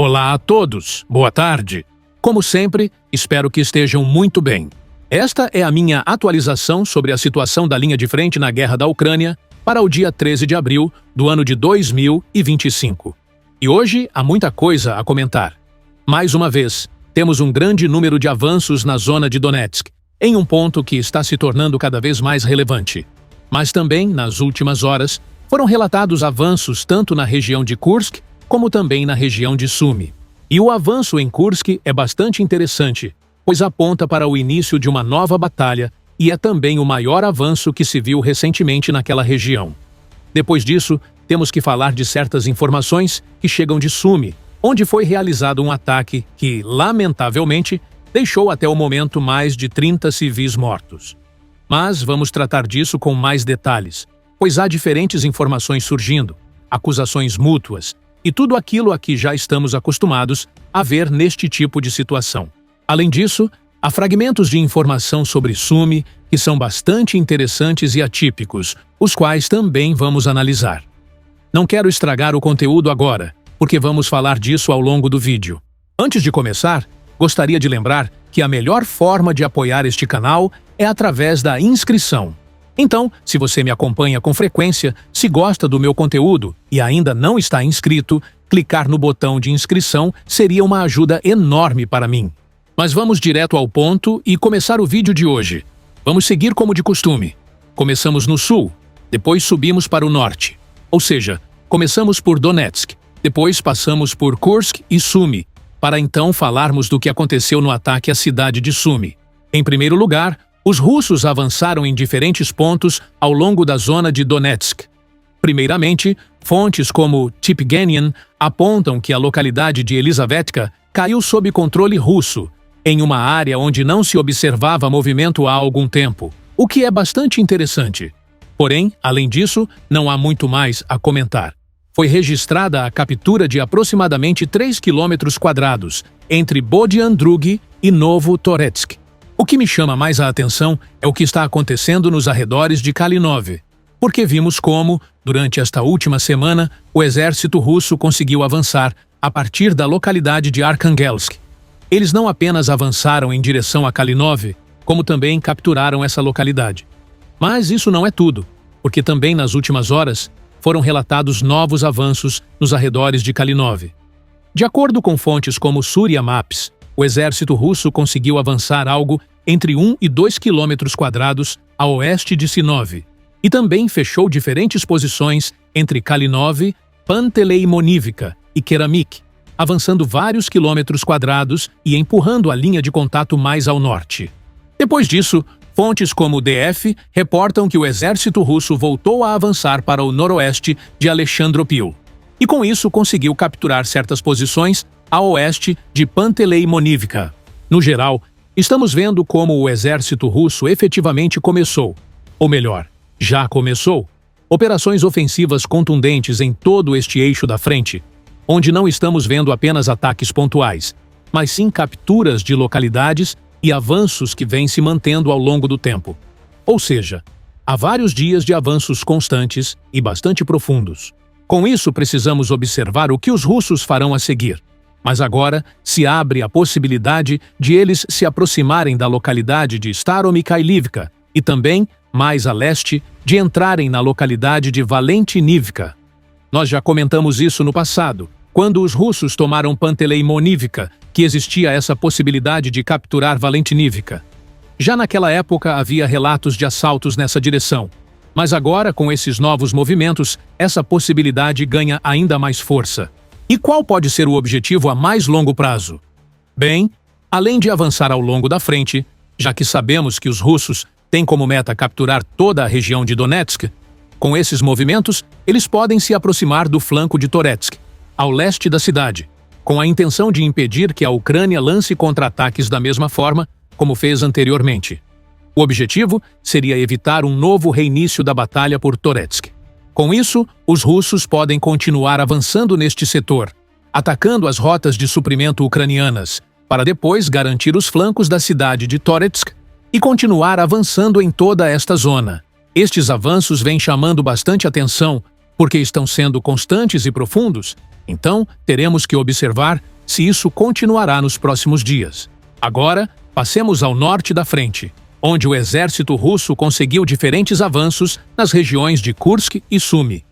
Olá a todos, boa tarde. Como sempre, espero que estejam muito bem. Esta é a minha atualização sobre a situação da linha de frente na guerra da Ucrânia para o dia 13 de abril do ano de 2025. E hoje há muita coisa a comentar. Mais uma vez, temos um grande número de avanços na zona de Donetsk, em um ponto que está se tornando cada vez mais relevante. Mas também, nas últimas horas, foram relatados avanços tanto na região de Kursk como também na região de Sumy. E o avanço em Kursk é bastante interessante, pois aponta para o início de uma nova batalha e é também o maior avanço que se viu recentemente naquela região. Depois disso, temos que falar de certas informações que chegam de Sumy, onde foi realizado um ataque que, lamentavelmente, deixou até o momento mais de 30 civis mortos. Mas vamos tratar disso com mais detalhes, pois há diferentes informações surgindo, acusações mútuas e tudo aquilo a que já estamos acostumados a ver neste tipo de situação. Além disso, há fragmentos de informação sobre Sumy que são bastante interessantes e atípicos, os quais também vamos analisar. Não quero estragar o conteúdo agora, porque vamos falar disso ao longo do vídeo. Antes de começar, gostaria de lembrar que a melhor forma de apoiar este canal é através da inscrição. Então, se você me acompanha com frequência, se gosta do meu conteúdo e ainda não está inscrito, clicar no botão de inscrição seria uma ajuda enorme para mim. Mas vamos direto ao ponto e começar o vídeo de hoje. Vamos seguir como de costume. Começamos no sul, depois subimos para o norte. Ou seja, começamos por Donetsk, depois passamos por Kursk e Sumy, para então falarmos do que aconteceu no ataque à cidade de Sumy. Em primeiro lugar, os russos avançaram em diferentes pontos ao longo da zona de Donetsk. Primeiramente, fontes como Tipgenian apontam que a localidade de Elisavetka caiu sob controle russo, em uma área onde não se observava movimento há algum tempo, o que é bastante interessante. Porém, além disso, não há muito mais a comentar. Foi registrada a captura de aproximadamente 3 km² entre Bodian Drugi e Novo Toretsk. O que me chama mais a atenção é o que está acontecendo nos arredores de Kalinov, porque vimos como, durante esta última semana, o exército russo conseguiu avançar a partir da localidade de Arkhangelsk. Eles não apenas avançaram em direção a Kalinov, como também capturaram essa localidade. Mas isso não é tudo, porque também nas últimas horas foram relatados novos avanços nos arredores de Kalinov. De acordo com fontes como Surya Maps, o exército russo conseguiu avançar algo entre 1 e 2 km² a oeste de Sinov, e também fechou diferentes posições entre Kalinov, Panteleimoniivka e Keramik, avançando vários km² e empurrando a linha de contato mais ao norte. Depois disso, fontes como o DF reportam que o exército russo voltou a avançar para o noroeste de Alexandropil, e com isso conseguiu capturar certas posições a oeste de Panteleimoniivka. No geral, estamos vendo como o exército russo efetivamente começou, ou melhor, já começou, operações ofensivas contundentes em todo este eixo da frente, onde não estamos vendo apenas ataques pontuais, mas sim capturas de localidades e avanços que vêm se mantendo ao longo do tempo. Ou seja, há vários dias de avanços constantes e bastante profundos. Com isso, precisamos observar o que os russos farão a seguir. Mas agora se abre a possibilidade de eles se aproximarem da localidade de Staromikhailivka e também, mais a leste, de entrarem na localidade de Valentinivka. Nós já comentamos isso no passado, quando os russos tomaram Panteleimoniivka, que existia essa possibilidade de capturar Valentinivka. Já naquela época havia relatos de assaltos nessa direção, mas agora, com esses novos movimentos, essa possibilidade ganha ainda mais força. E qual pode ser o objetivo a mais longo prazo? Bem, além de avançar ao longo da frente, já que sabemos que os russos têm como meta capturar toda a região de Donetsk, com esses movimentos, eles podem se aproximar do flanco de Toretsk, ao leste da cidade, com a intenção de impedir que a Ucrânia lance contra-ataques da mesma forma como fez anteriormente. O objetivo seria evitar um novo reinício da batalha por Toretsk. Com isso, os russos podem continuar avançando neste setor, atacando as rotas de suprimento ucranianas, para depois garantir os flancos da cidade de Toretsk e continuar avançando em toda esta zona. Estes avanços vêm chamando bastante atenção porque estão sendo constantes e profundos, então teremos que observar se isso continuará nos próximos dias. Agora, passemos ao norte da frente, onde o exército russo conseguiu diferentes avanços nas regiões de Kursk e Sumy.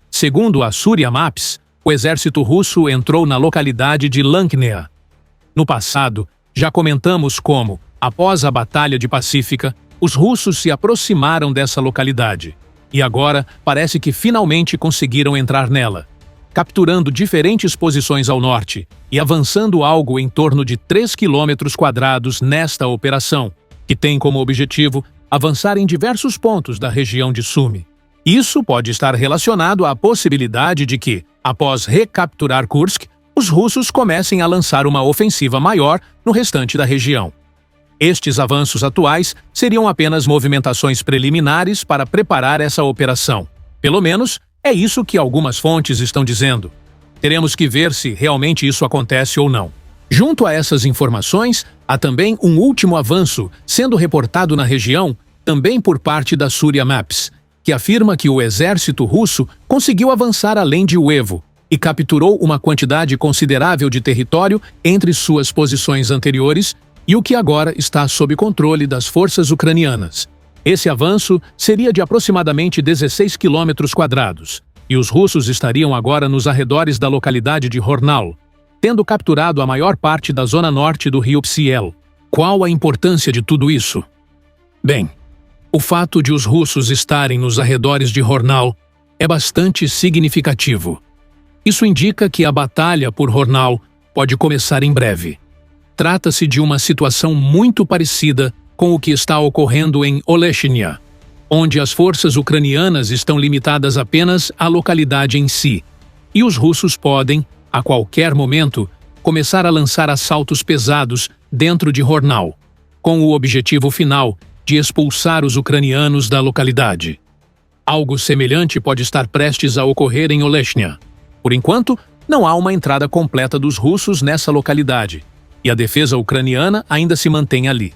Segundo a Surya Maps, o exército russo entrou na localidade de Lanknea. No passado, já comentamos como, após a Batalha de Pacífica, os russos se aproximaram dessa localidade. E agora parece que finalmente conseguiram entrar nela, capturando diferentes posições ao norte e avançando algo em torno de 3 km² nesta operação, que tem como objetivo avançar em diversos pontos da região de Sumy. Isso pode estar relacionado à possibilidade de que, após recapturar Kursk, os russos comecem a lançar uma ofensiva maior no restante da região. Estes avanços atuais seriam apenas movimentações preliminares para preparar essa operação. Pelo menos, é isso que algumas fontes estão dizendo. Teremos que ver se realmente isso acontece ou não. Junto a essas informações, há também um último avanço sendo reportado na região, também por parte da Surya Maps, que afirma que o exército russo conseguiu avançar além de Uevo e capturou uma quantidade considerável de território entre suas posições anteriores e o que agora está sob controle das forças ucranianas. Esse avanço seria de aproximadamente 16 km², e os russos estariam agora nos arredores da localidade de Hornal, tendo capturado a maior parte da zona norte do rio Psiel. Qual a importância de tudo isso? Bem, o fato de os russos estarem nos arredores de Hornal é bastante significativo. Isso indica que a batalha por Hornal pode começar em breve. Trata-se de uma situação muito parecida com o que está ocorrendo em Oleshnya, onde as forças ucranianas estão limitadas apenas à localidade em si, e os russos podem, a qualquer momento, começar a lançar assaltos pesados dentro de Hornal, com o objetivo final de expulsar os ucranianos da localidade. Algo semelhante pode estar prestes a ocorrer em Oleshnya. Por enquanto, não há uma entrada completa dos russos nessa localidade, e a defesa ucraniana ainda se mantém ali.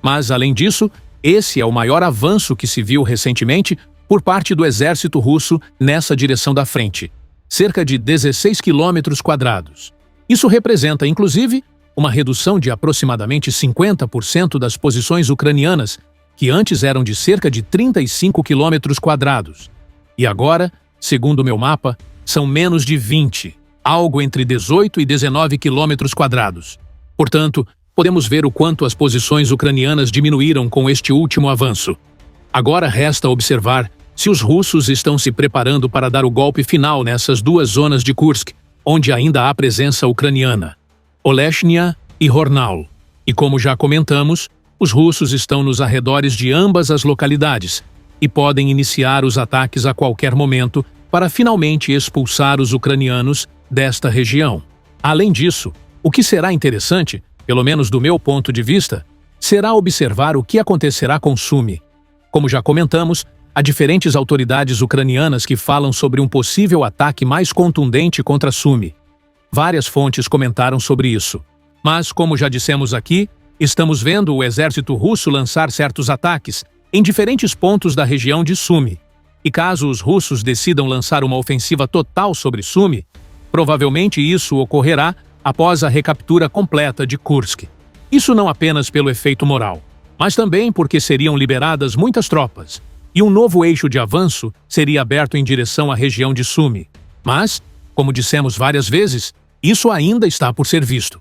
Mas, além disso, esse é o maior avanço que se viu recentemente por parte do exército russo nessa direção da frente, cerca de 16 km². Isso representa, inclusive, uma redução de aproximadamente 50% das posições ucranianas, que antes eram de cerca de 35 km². E agora, segundo o meu mapa, são menos de 20, algo entre 18 e 19 km². Portanto, podemos ver o quanto as posições ucranianas diminuíram com este último avanço. Agora resta observar se os russos estão se preparando para dar o golpe final nessas duas zonas de Kursk, onde ainda há presença ucraniana, Oleshnya e Hornal. E como já comentamos, os russos estão nos arredores de ambas as localidades e podem iniciar os ataques a qualquer momento para finalmente expulsar os ucranianos desta região. Além disso, o que será interessante, pelo menos do meu ponto de vista, será observar o que acontecerá com Sumy. Como já comentamos, há diferentes autoridades ucranianas que falam sobre um possível ataque mais contundente contra Sumy. Várias fontes comentaram sobre isso. Mas, como já dissemos aqui, estamos vendo o exército russo lançar certos ataques em diferentes pontos da região de Sumy. E caso os russos decidam lançar uma ofensiva total sobre Sumy, provavelmente isso ocorrerá após a recaptura completa de Kursk. Isso não apenas pelo efeito moral, mas também porque seriam liberadas muitas tropas, e um novo eixo de avanço seria aberto em direção à região de Sumy. Mas, como dissemos várias vezes, isso ainda está por ser visto.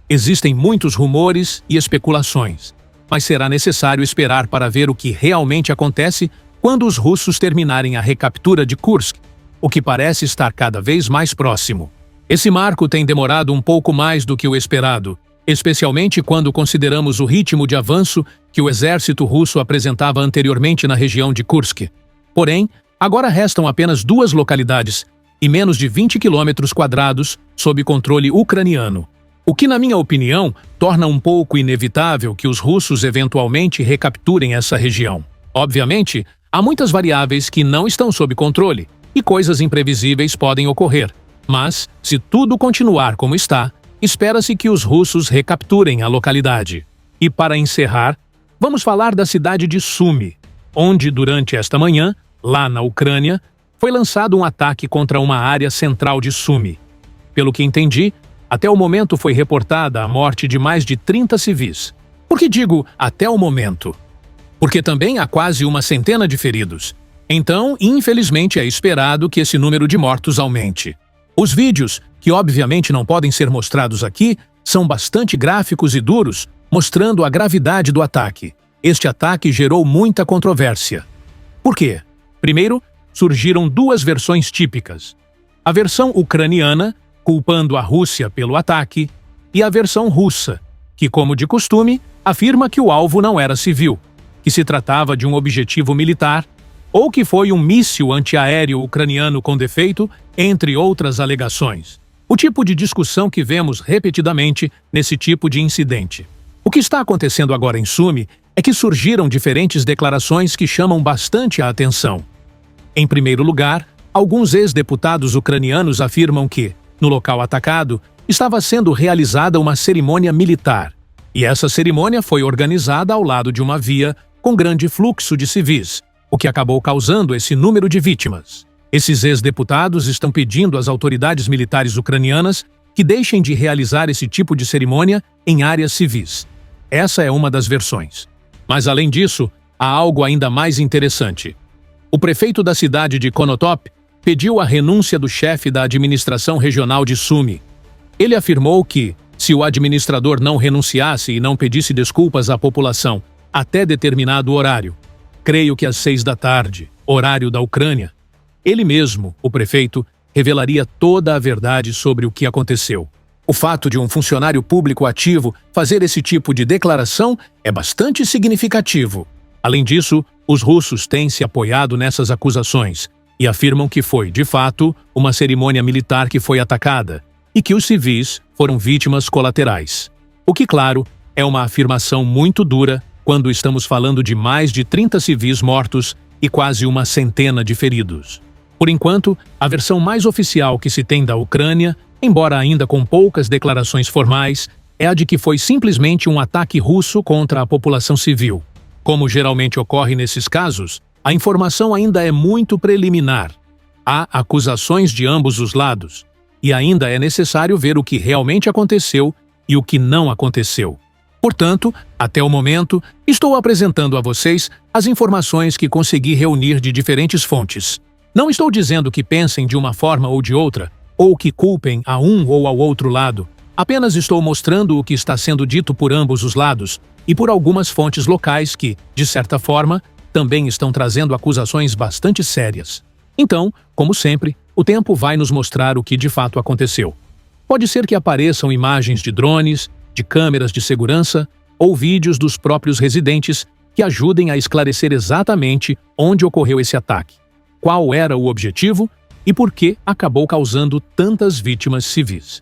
Existem muitos rumores e especulações, mas será necessário esperar para ver o que realmente acontece quando os russos terminarem a recaptura de Kursk, o que parece estar cada vez mais próximo. Esse marco tem demorado um pouco mais do que o esperado, especialmente quando consideramos o ritmo de avanço que o exército russo apresentava anteriormente na região de Kursk. Porém, agora restam apenas 2 localidades e menos de 20 km² sob controle ucraniano, o que, na minha opinião, torna um pouco inevitável que os russos eventualmente recapturem essa região. Obviamente, há muitas variáveis que não estão sob controle e coisas imprevisíveis podem ocorrer. Mas, se tudo continuar como está, espera-se que os russos recapturem a localidade. E para encerrar, vamos falar da cidade de Sumy, onde durante esta manhã, lá na Ucrânia, foi lançado um ataque contra uma área central de Sumy. Pelo que entendi, Até o momento foi reportada a morte de mais de 30 civis. Por que digo até o momento? Porque também há quase uma centena de feridos. Então, infelizmente, é esperado que esse número de mortos aumente. Os vídeos, que obviamente não podem ser mostrados aqui, são bastante gráficos e duros, mostrando a gravidade do ataque. Este ataque gerou muita controvérsia. Por quê? Primeiro, surgiram duas versões típicas. A versão ucraniana, culpando a Rússia pelo ataque, e a versão russa, que, como de costume, afirma que o alvo não era civil, que se tratava de um objetivo militar, ou que foi um míssil antiaéreo ucraniano com defeito, entre outras alegações. O tipo de discussão que vemos repetidamente nesse tipo de incidente. O que está acontecendo agora em Sumi é que surgiram diferentes declarações que chamam bastante a atenção. Em primeiro lugar, alguns ex-deputados ucranianos afirmam que, no local atacado, estava sendo realizada uma cerimônia militar, e essa cerimônia foi organizada ao lado de uma via com grande fluxo de civis, o que acabou causando esse número de vítimas. Esses ex-deputados estão pedindo às autoridades militares ucranianas que deixem de realizar esse tipo de cerimônia em áreas civis. Essa é uma das versões. Mas, além disso, há algo ainda mais interessante. O prefeito da cidade de Konotop pediu a renúncia do chefe da administração regional de Sumi. Ele afirmou que, se o administrador não renunciasse e não pedisse desculpas à população até determinado horário, creio que às 6 da tarde, horário da Ucrânia, ele mesmo, o prefeito, revelaria toda a verdade sobre o que aconteceu. O fato de um funcionário público ativo fazer esse tipo de declaração é bastante significativo. Além disso, os russos têm se apoiado nessas acusações e afirmam que foi, de fato, uma cerimônia militar que foi atacada e que os civis foram vítimas colaterais. O que, claro, é uma afirmação muito dura quando estamos falando de mais de 30 civis mortos e quase uma centena de feridos. Por enquanto, a versão mais oficial que se tem da Ucrânia, embora ainda com poucas declarações formais, é a de que foi simplesmente um ataque russo contra a população civil. Como geralmente ocorre nesses casos, a informação ainda é muito preliminar. Há acusações de ambos os lados, e ainda é necessário ver o que realmente aconteceu e o que não aconteceu. Portanto, até o momento, estou apresentando a vocês as informações que consegui reunir de diferentes fontes. Não estou dizendo que pensem de uma forma ou de outra, ou que culpem a um ou ao outro lado. Apenas estou mostrando o que está sendo dito por ambos os lados e por algumas fontes locais que, de certa forma, também estão trazendo acusações bastante sérias. Então, como sempre, o tempo vai nos mostrar o que de fato aconteceu. Pode ser que apareçam imagens de drones, de câmeras de segurança ou vídeos dos próprios residentes que ajudem a esclarecer exatamente onde ocorreu esse ataque, qual era o objetivo e por que acabou causando tantas vítimas civis.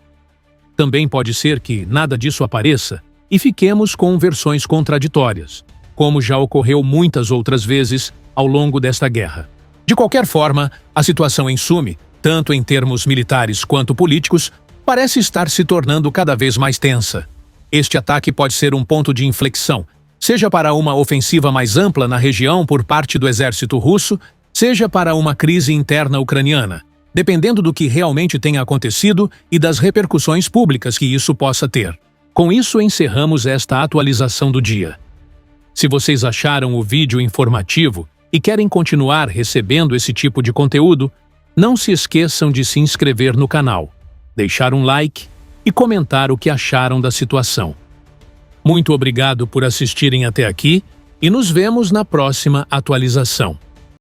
Também pode ser que nada disso apareça e fiquemos com versões contraditórias, como já ocorreu muitas outras vezes ao longo desta guerra. De qualquer forma, a situação em Sumi, tanto em termos militares quanto políticos, parece estar se tornando cada vez mais tensa. Este ataque pode ser um ponto de inflexão, seja para uma ofensiva mais ampla na região por parte do exército russo, seja para uma crise interna ucraniana, dependendo do que realmente tenha acontecido e das repercussões públicas que isso possa ter. Com isso, encerramos esta atualização do dia. Se vocês acharam o vídeo informativo e querem continuar recebendo esse tipo de conteúdo, não se esqueçam de se inscrever no canal, deixar um like e comentar o que acharam da situação. Muito obrigado por assistirem até aqui e nos vemos na próxima atualização.